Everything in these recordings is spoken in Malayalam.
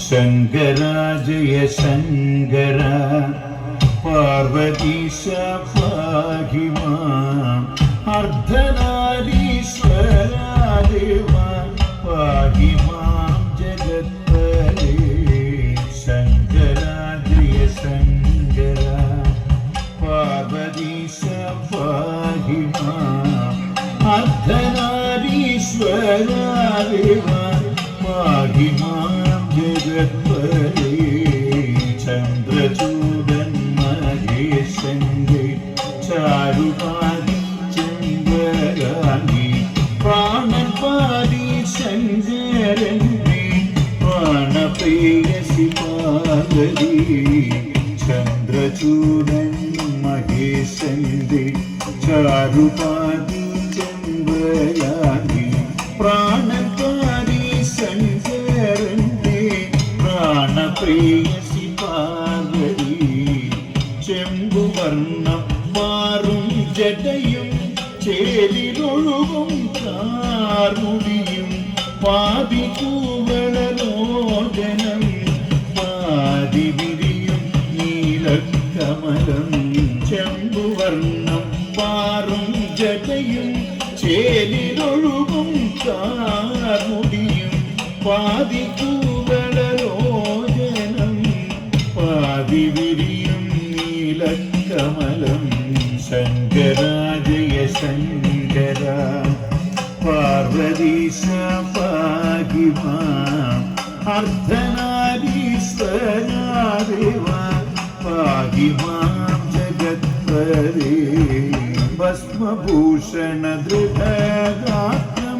ശങ്കര ജയ ശങ്കര പാർവതീശ പാഹി മാം അർദ്ധനാരീശ്വര ദേവ പാഹി മാം ജഗത്പരേ ശങ്കര ജയ ശങ്കര പാർവതീശ പാഹി മാം അർദ്ധനാരീശ്വര ദേവ പാഹി മാം ജഗത്പരേ ചന്ദ്രചൂഡൻ മഹേശന്റെ ചാരുപാദി ചന്ദ്രരാണി പ്രാണൻ പാദി ശങ്കരന്റെ പ്രാണപ്രേയസി പാർവതി ചന്ദ്രചൂഡൻ മഹേശന്റെ ചാരുപാദി ചന്ദ്രരാണി പ്രാണൻ പാദി ശങ്കരന്റെ പ്രാണപ്രേയസി പാർവതി ചെമ്പുവർണ്ണം മാറും ജടയും ചേലിലൊഴുകും കാർമുടിയും പാതി കൂവളലോചനം പാതി വിരിയും നീലക്കമലം ചെമ്പുവർണ്ണം മാറും ജടയും ചേലിലൊഴുകും കാർമുടിയും പാതി കൂവളലോചനം പാതി വിരിയും നീലക്കമലം ശങ്കര ജയ ശങ്കര പാർവതീശ പാഹി മാം അർദ്ധനാരീശ്വര ദേവ പാഹി മാം ജഗത്പരേ ഭസ്മഭൂഷണ ദൃഢഗാത്രം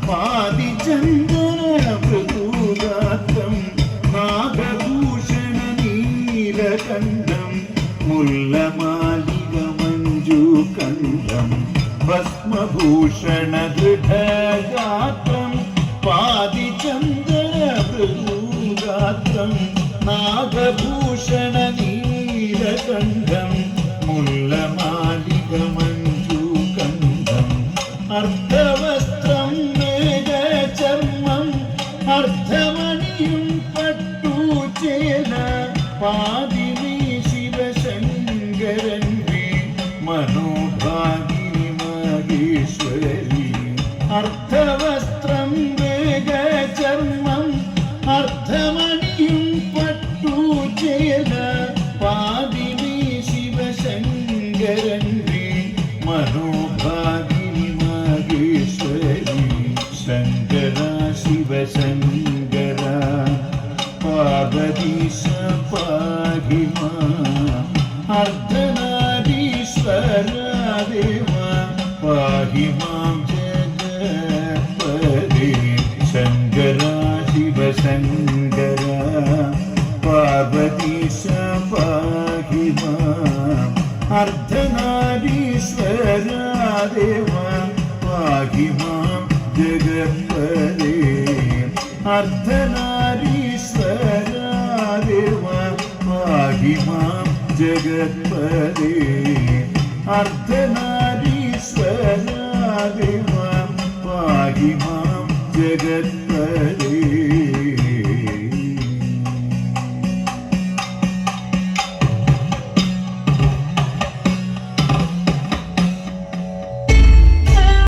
പാതിചന്ദന മൃദുഗാത്രം നാഗഭൂഷണ നീലകണ്ഠം മുല്ലമാലിക മഞ്ജുകണ്ഠം ഭസ്മഭൂഷണ ദൃഢഗാത്രം പാതിചന്ദന മൃദുഗാത്രം നാഗഭൂഷണ നീലകണ്ഠം മുല്ലമാലിക മഞ്ജുകണ്ഠം അർദ്ധവസ്ത്രം മേഘചർമ്മം അർദ്ധമണിയും പട്ടുചേല പാതിനി ശിവശങ്കരൻ മനോഭാഗിനി മഹേശ്വരി അർദ്ധവസ്ത്രം മേഘചർമ്മം അർദ്ധമണിയും പട്ടുചേല പാതിനി ശിവശങ്കരൻ മനോഭാഗിനി മഹേശ്വരി ശങ്കര ശിവശങ്കര പാർവതീശ പാഹി മാം അർദ്ധനാരീശ്വര ദേവ പാഹി മാം ജഗത്പരേ ശങ്കര ശിവശങ്കര പാർവതീശ പാഹി മാം അർദ്ധനാരീശ്വര ദേവ പാഹി മാം ജഗത്പരേ അർദ്ധനാരീശ്വര ദേവ പാഹി മാം ജഗത്പരേ അർദ്ധനാരീശ്വര ദേവ പാഹി മാം ജഗത്പരേ